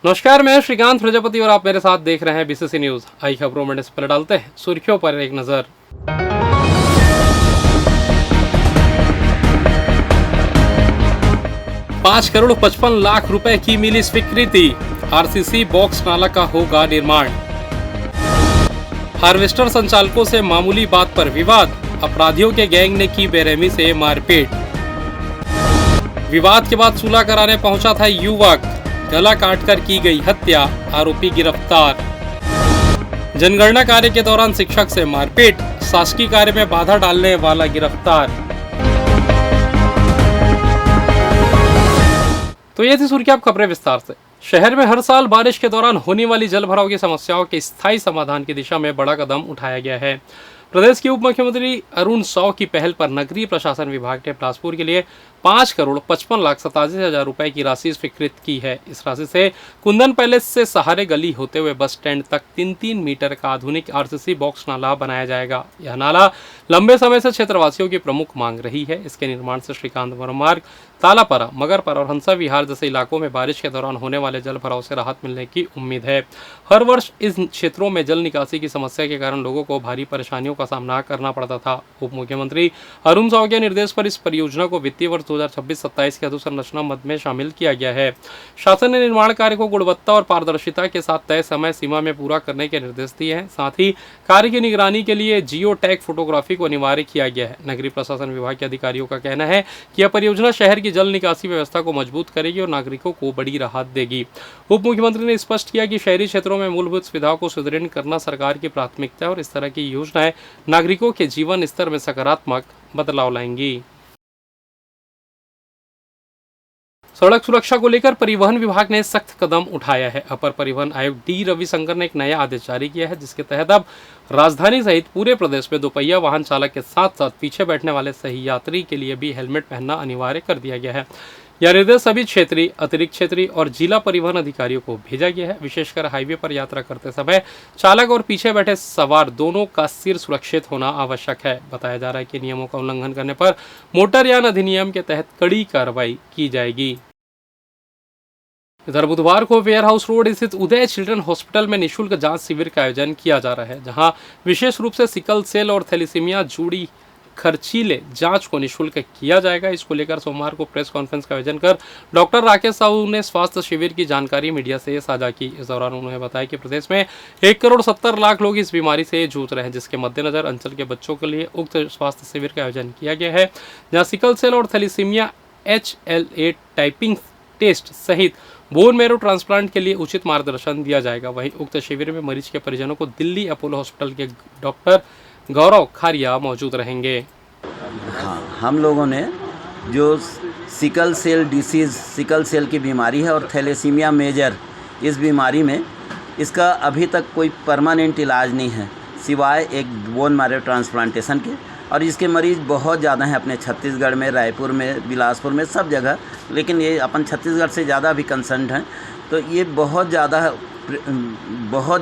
नमस्कार, मैं श्रीकांत प्रजापति और आप मेरे साथ देख रहे हैं बीसीसी न्यूज। आई खबरों में पहले डालते हैं सुर्खियों पर एक नजर। 5,55,00,000 रुपए की मिली स्वीकृति। आरसीसी बॉक्स नाला का होगा निर्माण। हार्वेस्टर संचालकों से मामूली बात पर विवाद। अपराधियों के गैंग ने की बेरहमी से मारपीट। विवाद के बाद सुलह कराने पहुंचा था युवक, गला काटकर की गई हत्या, आरोपी गिरफ्तार। जनगणना कार्य के दौरान शिक्षक से मारपीट, शासकीय कार्य में बाधा डालने वाला गिरफ्तार। तो ये थी सुर्खियां, अब खबरें विस्तार से। शहर में हर साल बारिश के दौरान होने वाली जल भराव की समस्याओं के स्थायी समाधान की दिशा में बड़ा कदम उठाया गया है। प्रदेश के उप मुख्यमंत्री अरुण साव की पहल पर नगरीय प्रशासन विभाग ने बिलासपुर के लिए 5,55,87,000 रुपए की राशि स्वीकृत की है। इस राशि से कुंदन पैलेस से सहारे गली होते हुए बस स्टैंड तक 3-3 मीटर का आधुनिक आरसीसी बॉक्स नाला बनाया जाएगा। यह नाला लंबे समय से क्षेत्रवासियों की प्रमुख मांग रही है। इसके निर्माण से श्रीकांत मार्ग, तालापारा, मगरपारा और हंसा विहार जैसे इलाकों में बारिश के दौरान होने वाले जल भराव से राहत मिलने की उम्मीद है। हर वर्ष इस क्षेत्रों में जल निकासी की समस्या के कारण लोगों को भारी परेशानियों का सामना करना पड़ता था। उप मुख्यमंत्री अरुण साव के निर्देश पर इस परियोजना को वित्तीय वर्ष 2026-27 की अधोसंरचना मद में शामिल किया गया है। शासन ने निर्माण कार्य को गुणवत्ता और पारदर्शिता के साथ तय समय सीमा में पूरा करने के निर्देश दिए हैं। साथ ही कार्य की निगरानी के लिए जियो टैग फोटोग्राफी को अनिवार्य किया गया है। नगरीय प्रशासन विभाग के अधिकारियों का कहना है कि यह परियोजना शहर की जल निकासी व्यवस्था को मजबूत करेगी और नागरिकों को बड़ी राहत देगी। उप मुख्यमंत्री ने स्पष्ट किया कि शहरी क्षेत्रों में मूलभूत सुविधाओं को सुदृढ़ करना सरकार की प्राथमिकता है और इस तरह की योजनाएं नागरिकों के जीवन स्तर में सकारात्मक बदलाव लाएंगी। सड़क सुरक्षा को लेकर परिवहन विभाग ने सख्त कदम उठाया है। अपर परिवहन आयुक्त डी रविशंकर ने एक नया आदेश जारी किया है, जिसके तहत अब राजधानी सहित पूरे प्रदेश में दोपहिया वाहन चालक के साथ साथ पीछे बैठने वाले सही यात्री के लिए भी हेलमेट पहनना अनिवार्य कर दिया गया है। यह निर्देश सभी क्षेत्रीय, अतिरिक्त क्षेत्रीय और जिला परिवहन अधिकारियों को भेजा गया है। विशेषकर हाईवे पर यात्रा करते समय चालक और पीछे बैठे सवार दोनों का सिर सुरक्षित होना आवश्यक है। बताया जा रहा है कि नियमों का उल्लंघन करने पर मोटरयान अधिनियम के तहत कड़ी कार्रवाई की जाएगी। इधर बुधवार को वेयर हाउस रोड स्थित उदय चिल्ड्रन हॉस्पिटल में निःशुल्क जांच शिविर का आयोजन किया जा रहा है, जहां विशेष रूप से सिकल सेल और थैलेसीमिया जुड़ी खर्चीले जांच को निःशुल्क किया जाएगा। इसको लेकर सोमवार को प्रेस कॉन्फ्रेंस का आयोजन कर डॉक्टर राकेश साहू ने स्वास्थ्य शिविर की जानकारी मीडिया से साझा की। इस दौरान उन्होंने बताया कि प्रदेश में 1,70,00,000 लोग इस बीमारी से जूझ रहे हैं, जिसके मद्देनजर अंचल के बच्चों के लिए उक्त स्वास्थ्य शिविर का आयोजन किया गया है, जहाँ सिकल सेल और थैलेसीमिया HLA टाइपिंग टेस्ट सहित बोन मैरो ट्रांसप्लांट के लिए उचित मार्गदर्शन दिया जाएगा। वहीं उक्त शिविर में मरीज के परिजनों को दिल्ली अपोलो हॉस्पिटल के डॉक्टर गौरव खारिया मौजूद रहेंगे। हाँ, हम लोगों ने जो sickle cell disease, sickle cell की बीमारी है और थैलेसीमिया मेजर, इस बीमारी में इसका अभी तक कोई परमानेंट इलाज नहीं है सिवाय एक बोन मैरो ट्रांसप्लांटेशन के। और इसके मरीज़ बहुत ज़्यादा हैं अपने छत्तीसगढ़ में, रायपुर में, बिलासपुर में, सब जगह। लेकिन ये अपन छत्तीसगढ़ से ज़्यादा भी कंसर्न हैं। तो ये बहुत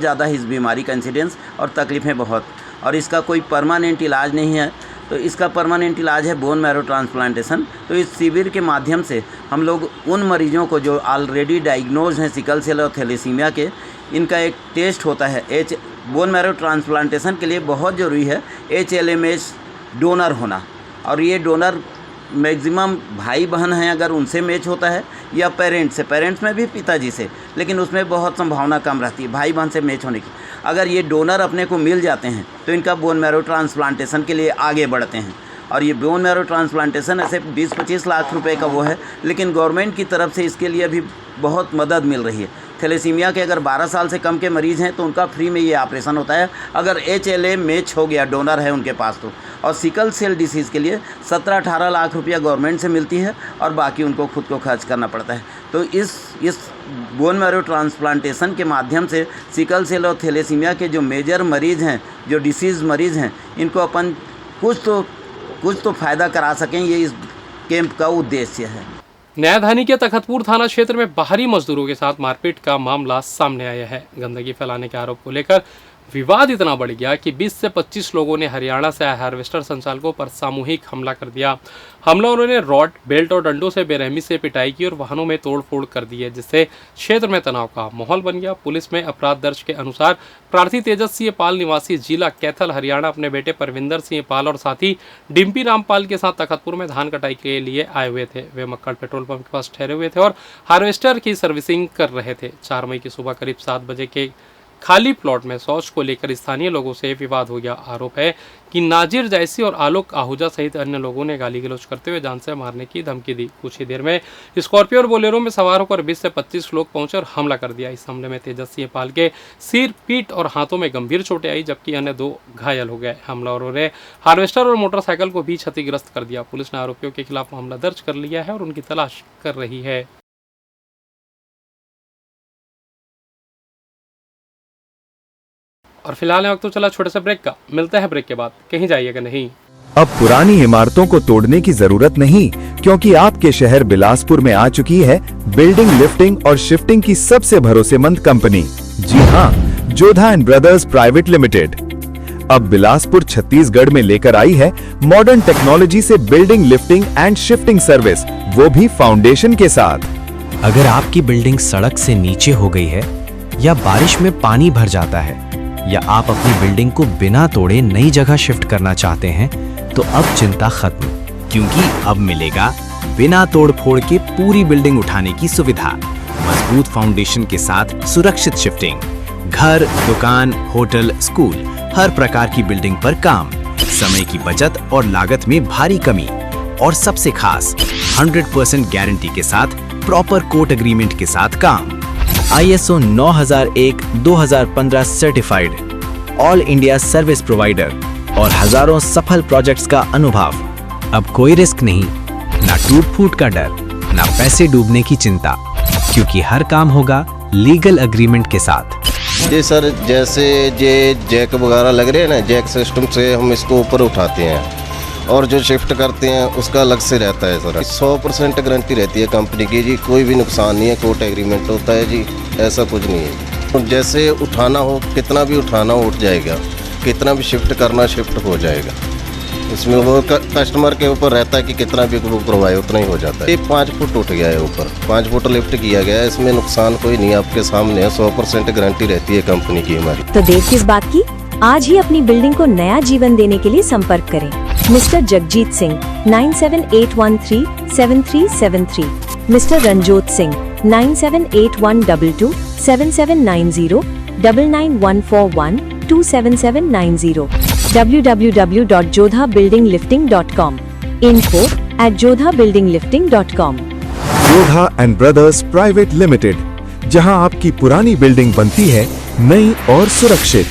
ज़्यादा इस बीमारी का इंसिडेंस और तकलीफ़ें बहुत, और इसका कोई परमानेंट इलाज नहीं है। तो इसका परमानेंट इलाज है बोन मैरो ट्रांसप्लांटेशन। तो इस शिविर के माध्यम से हम लोग उन मरीजों को जो ऑलरेडी डायग्नोज हैं सिकल सेल और थैलेसीमिया के, इनका एक टेस्ट होता है। बोन मैरो ट्रांसप्लांटेशन के लिए बहुत ज़रूरी है HLA डोनर होना, और ये डोनर मैक्सिमम भाई बहन हैं अगर उनसे मैच होता है, या पेरेंट्स से, पेरेंट्स में भी पिताजी से, लेकिन उसमें बहुत संभावना कम रहती है भाई बहन से मैच होने की। अगर ये डोनर अपने को मिल जाते हैं तो इनका बोन मैरो ट्रांसप्लांटेशन के लिए आगे बढ़ते हैं। और ये बोन मैरो ट्रांसप्लांटेशन ऐसे 20-25 लाख रुपए का वो है, लेकिन गवर्नमेंट की तरफ से इसके लिए अभी बहुत मदद मिल रही है। थैलेसीमिया के अगर 12 साल से कम के मरीज़ हैं तो उनका फ्री में ये ऑपरेशन होता है, अगर HLA मैच हो गया, डोनर है उनके पास तो। और सिकल सेल डिसीज़ के लिए 17-18 लाख रुपया गवर्नमेंट से मिलती है और बाकी उनको खुद को खर्च करना पड़ता है। तो इस बोन मैरो ट्रांसप्लांटेशन के माध्यम से सिकल सेल और थैलेसीमिया के जो मेजर मरीज़ हैं, जो डिसीज़ मरीज़ हैं, इनको अपन कुछ तो फ़ायदा करा सकें, ये इस कैंप का उद्देश्य है। न्यायधानी के तखतपुर थाना क्षेत्र में बाहरी मजदूरों के साथ मारपीट का मामला सामने आया है। गंदगी फैलाने के आरोप को लेकर विवाद इतना बढ़ गया कि 20 से 25 लोगों ने हरियाणा से आए हार्वेस्टर संचालकों पर सामूहिक हमला कर दिया। हमलावरों ने रॉड, बेल्ट और डंडों से बेरहमी से पिटाई की और वाहनों में तोड़फोड़ कर दी है, जिससे क्षेत्र में तनाव का माहौल बन गया। पुलिस में अपराध दर्ज के अनुसार प्रार्थी तेजस सिंह पाल निवासी जिला कैथल हरियाणा अपने बेटे परविंदर सिंह पाल और साथी डिम्पी रामपाल के साथ तखतपुर में धान कटाई के लिए आए हुए थे। वे मक्कड़ पेट्रोल पंप के पास ठहरे हुए थे और हार्वेस्टर की सर्विसिंग कर रहे थे। 4 मई की सुबह करीब 7 बजे के खाली प्लॉट में शौच को लेकर स्थानीय लोगों से विवाद हो गया। आरोप है कि नाजिर जैसी और आलोक आहूजा सहित अन्य लोगों ने गाली गलौज करते हुए जान से मारने की धमकी दी। कुछ ही देर में स्कॉर्पियो और बोलेरो में सवार होकर 20 से 25 लोग पहुंचे और हमला कर दिया। इस हमले में तेजस सिंह पाल के सिर, पीठ और हाथों में गंभीर चोटें आई, जबकि अन्य 2 घायल हो गए। हमलावरों ने हार्वेस्टर और मोटरसाइकिल को भी क्षतिग्रस्त कर दिया। पुलिस ने आरोपियों के खिलाफ मामला दर्ज कर लिया है और उनकी तलाश कर रही है। और फिलहाल वक्त तो चला छोटे से ब्रेक का, मिलते हैं ब्रेक के बाद, कहीं जाइएगा नहीं। अब पुरानी इमारतों को तोड़ने की जरूरत नहीं, क्योंकि आपके शहर बिलासपुर में आ चुकी है बिल्डिंग लिफ्टिंग और शिफ्टिंग की सबसे भरोसेमंद कंपनी। जी हाँ, Jodha and brothers private limited अब बिलासपुर छत्तीसगढ़ में लेकर आई है मॉडर्न टेक्नोलॉजी से building lifting and shifting service, वो भी फाउंडेशन के साथ। अगर आपकी बिल्डिंग सड़क से नीचे हो गई है या बारिश में पानी भर जाता है या आप अपनी बिल्डिंग को बिना तोड़े नई जगह शिफ्ट करना चाहते हैं, तो अब चिंता खत्म, क्योंकि अब मिलेगा बिना तोड़ फोड़ के पूरी बिल्डिंग उठाने की सुविधा। मजबूत फाउंडेशन के साथ सुरक्षित शिफ्टिंग। घर, दुकान, होटल, स्कूल, हर प्रकार की बिल्डिंग पर काम। समय की बचत और लागत में भारी कमी। और सबसे खास 100% गारंटी के साथ प्रॉपर कोर्ट एग्रीमेंट के साथ काम। ISO 9001-2015 certified, all India service provider और हजारों सफल प्रोजेक्ट्स का अनुभव। अब कोई रिस्क नहीं, ना टूट फूट का डर, ना पैसे डूबने की चिंता, क्योंकि हर काम होगा लीगल एग्रीमेंट के साथ। जी सर, जैसे ये जैक वगैरह लग रहे हैं ना, जैक सिस्टम से हम इसको ऊपर उठाते हैं और जो शिफ्ट करते हैं उसका अलग से रहता है सर। 100% गारंटी रहती है कंपनी की जी, कोई भी नुकसान नहीं है, कोर्ट एग्रीमेंट होता है जी, ऐसा कुछ नहीं है। जैसे उठाना हो, कितना भी उठाना हो उठ जाएगा, कितना भी शिफ्ट करना शिफ्ट हो जाएगा। इसमें वो कस्टमर के ऊपर रहता है कि कितना भी वो करवाए उतना ही हो जाता है। ये 5 फुट उठ गया है ऊपर, 5 फुट लिफ्ट किया गया है, इसमें नुकसान कोई नहीं है, आपके सामने है। 100% गारंटी रहती है कंपनी की हमारी। तो देर किस बात की, आज ही अपनी बिल्डिंग को नया जीवन देने के लिए संपर्क करें mister Jagjit Singh 9781373373, mister Ranjot Singh 9781227790, 9914127790, www.jodhabuildinglifting.com, info@jodhabuildinglifting.com। Jodha and brothers private limited, जहां आपकी पुरानी बिल्डिंग बनती है नई और सुरक्षित।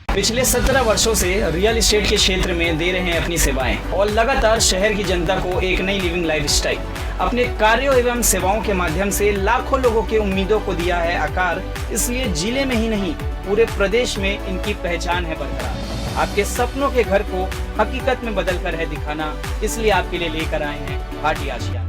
पिछले 17 वर्षों से रियल एस्टेट के क्षेत्र में दे रहे हैं अपनी सेवाएं और लगातार शहर की जनता को एक नई लिविंग लाइफस्टाइल। अपने कार्यों एवं सेवाओं के माध्यम से लाखों लोगों की उम्मीदों को दिया है आकार। इसलिए जिले में ही नहीं, पूरे प्रदेश में इनकी पहचान है बरकरार। आपके सपनों के घर को हकीकत में बदल कर है दिखाना, इसलिए आपके लिए लेकर आए हैं भाटी आशिया।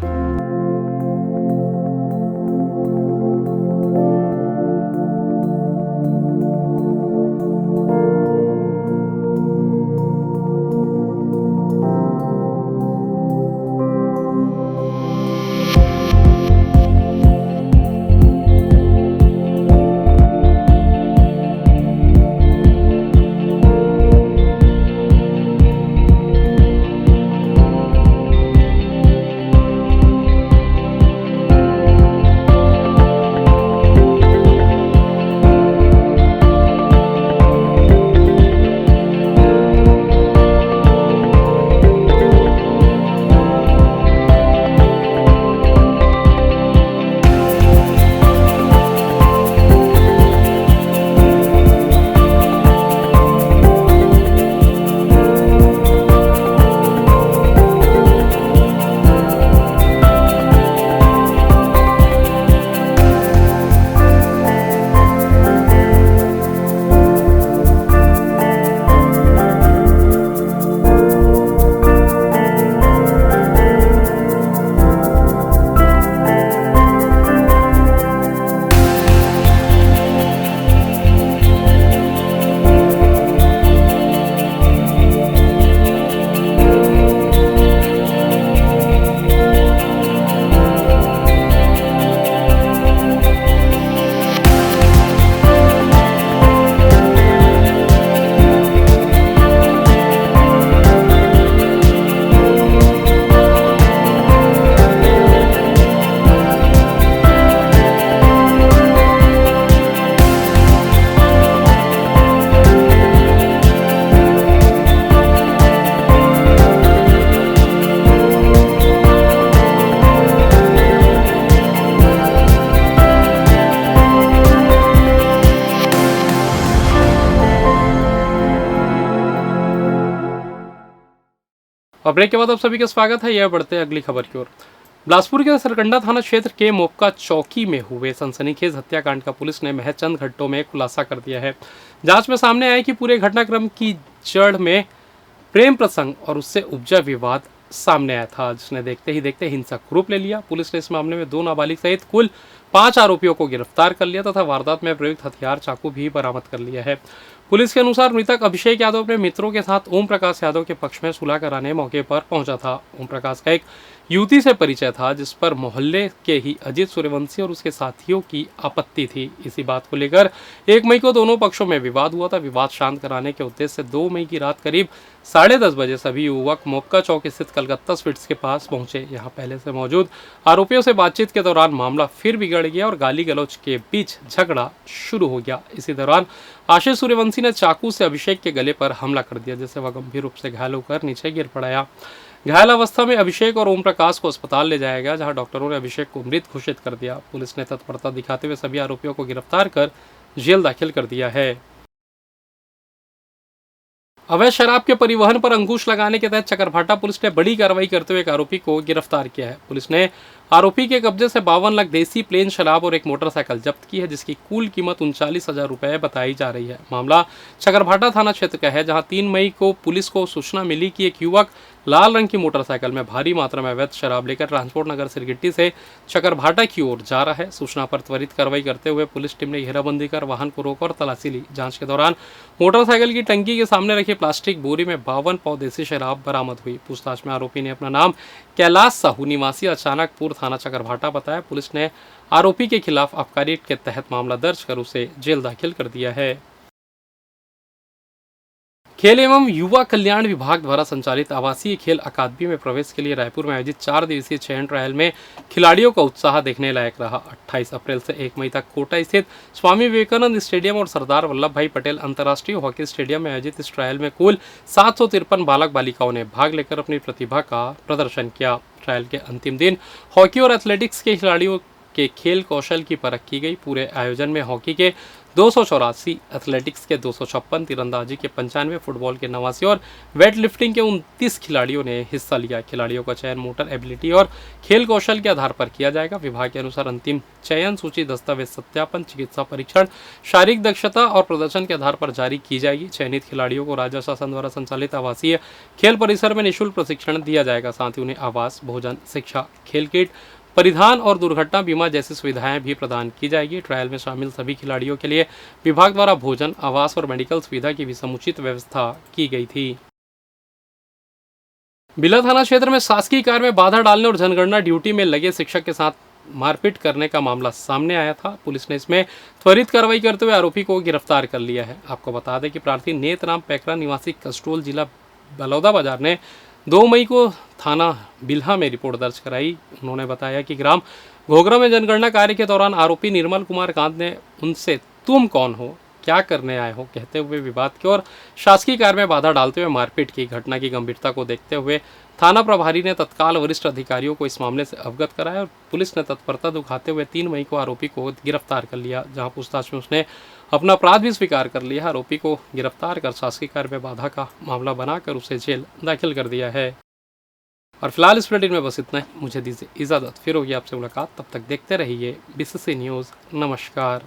और ब्रेक के बाद आप सभी का स्वागत है। यह बढ़ते हैं अगली खबर की ओर। बिलासपुर के सरकंडा थाना क्षेत्र के मोपका चौकी में हुए सनसनीखेज हत्याकांड का पुलिस ने महज चंद घंटों में खुलासा कर दिया है। जांच में सामने आया कि पूरे घटनाक्रम की जड़ में प्रेम प्रसंग और उससे उपजा विवाद सामने आया था, जिसने देखते ही देखते हिंसक रूप ले लिया। पुलिस ने इस मामले में 2 नाबालिग सहित कुल 5 आरोपियों को गिरफ्तार कर लिया तथा वारदात में प्रयुक्त हथियार चाकू भी बरामद कर लिया है। पुलिस के अनुसार मृतक अभिषेक यादव अपने मित्रों के साथ ओम प्रकाश यादव के पक्ष में सुलह कराने मौके पर पहुंचा था। ओम प्रकाश का एक युवती से परिचय था, जिस पर मोहल्ले के ही अजीत सूर्यवंशी और उसके साथियों की आपत्ति थी। इसी बात को लेकर 1 मई को दोनों पक्षों में विवाद हुआ था। विवाद शांत कराने के उद्देश्य से 2 मई की रात करीब 10:30 बजे सभी युवक मोपका चौक स्थित कलकत्ता स्वीट्स के पास पहुंचे। यहां पहले से मौजूद आरोपियों से बातचीत के दौरान मामला फिर बिगड़ गया और गाली गलौज के बीच झगड़ा शुरू हो गया। इसी दौरान आशीष सूर्यवंशी ने चाकू से अभिषेक के गले पर हमला कर दिया, जिससे वह गंभीर रूप से घायल होकर नीचे गिर पड़ा। घायल अवस्था में अभिषेक और ओम प्रकाश को अस्पताल ले जाया गया, जहां डॉक्टरों ने अभिषेक को मृत घोषित कर दिया। पुलिस ने तत्परता दिखाते हुए सभी आरोपियों को गिरफ्तार कर जेल दाखिल कर दिया है। अवैध शराब के परिवहन पर अंकुश लगाने के तहत चकरभाटा पुलिस ने बड़ी कार्रवाई करते हुए एक आरोपी को गिरफ्तार किया है। पुलिस ने आरोपी के कब्जे से 52 लाख देसी प्लेन शराब और एक मोटरसाइकिल जब्त की है, जिसकी कुल कीमत 39,000 रुपए बताई जा रही है। मामला चकरभाटा थाना क्षेत्र का है, जहां 3 मई को पुलिस को सूचना मिली कि एक युवक लाल रंग की मोटरसाइकिल में भारी मात्रा में अवैध शराब लेकर ट्रांसपोर्ट नगर सिरगिट्टी से चकरभाटा की ओर जा रहा है। सूचना पर त्वरित कार्रवाई करते हुए पुलिस टीम ने घेराबंदी कर वाहन को रोका और तलाशी ली। जांच के दौरान मोटरसाइकिल की टंकी के सामने रखी प्लास्टिक बोरी में 52 पाव देसी शराब बरामद हुई। पूछताछ में आरोपी ने अपना नाम कैलाश साहू निवासी अचानकपुर थाना चकरभाटा बताया। पुलिस ने आरोपी के खिलाफ आबकारी एक्ट के तहत मामला दर्ज कर उसे जेल दाखिल कर दिया है। खेल एवं युवा कल्याण विभाग द्वारा संचालित आवासीय खेल अकादमी में प्रवेश के लिए रायपुर में आयोजित 4 दिवसीय चयन ट्रायल में खिलाड़ियों का उत्साह देखने लायक रहा। 28 अप्रैल से 1 मई तक कोटा स्थित स्वामी विवेकानंद स्टेडियम और सरदार वल्लभ भाई पटेल अंतर्राष्ट्रीय हॉकी स्टेडियम में आयोजित इस ट्रायल में कुल 753 बालक बालिकाओं ने भाग लेकर अपनी प्रतिभा का प्रदर्शन किया। ट्रायल के अंतिम दिन हॉकी और एथलेटिक्स के खिलाड़ियों के खेल कौशल की परख की गई। पूरे आयोजन में हॉकी के 284, एथलेटिक्स के 256, तीरंदाजी के 95, फुटबॉल के 89 और वेट लिफ्टिंग के 29 खिलाड़ियों ने हिस्सा लिया। खिलाड़ियों का चयन मोटर एबिलिटी और खेल कौशल के आधार पर किया जाएगा। विभाग के अनुसार अंतिम चयन सूची दस्तावेज सत्यापन, चिकित्सा परीक्षण, शारीरिक दक्षता और प्रदर्शन के आधार पर जारी की जाएगी। चयनित खिलाड़ियों को राज्य शासन द्वारा संचालित आवासीय खेल परिसर में निःशुल्क प्रशिक्षण दिया जाएगा। साथ ही उन्हें आवास, भोजन, शिक्षा, खेल किट, परिधान और दुर्घटना बीमा जैसी सुविधाएं भी प्रदान की जाएगी। ट्रायल में शामिल सभी खिलाड़ियों के लिए विभाग द्वारा भोजन, आवास और मेडिकल सुविधा की भी समुचित व्यवस्था की गई थी। बिला थाना क्षेत्र में शासकीय कार्य में बाधा डालने और जनगणना ड्यूटी में लगे शिक्षक के साथ मारपीट करने का मामला सामने आया था। पुलिस ने इसमें त्वरित कार्रवाई करते हुए आरोपी को गिरफ्तार कर लिया है। आपको बता दें कि प्रार्थी नेतराम पैकरा निवासी कसटोल जिला बलौदा बाजार ने 2 मई को थाना बिल्हा में रिपोर्ट दर्ज कराई। उन्होंने बताया कि ग्राम घोघरा में जनगणना कार्य के दौरान आरोपी निर्मल कुमार कांत ने उनसे तुम कौन हो, क्या करने आए हो कहते हुए विवाद की और शासकीय कार्य में बाधा डालते हुए मारपीट की। घटना की गंभीरता को देखते हुए थाना प्रभारी ने तत्काल वरिष्ठ अधिकारियों को इस मामले से अवगत कराया और पुलिस ने तत्परता दिखाते हुए 3 मई को आरोपी को गिरफ्तार कर लिया, जहां पूछताछ में उसने अपना अपराध भी स्वीकार कर लिया। आरोपी को गिरफ्तार कर शासकीय कार्य में बाधा का मामला बनाकर उसे जेल दाखिल कर दिया है। और फिलहाल इस बुलेटिन में बस इतना ही। मुझे दीजिए इजाज़त, फिर होगी आपसे मुलाकात। तब तक देखते रहिए BCC न्यूज़। नमस्कार।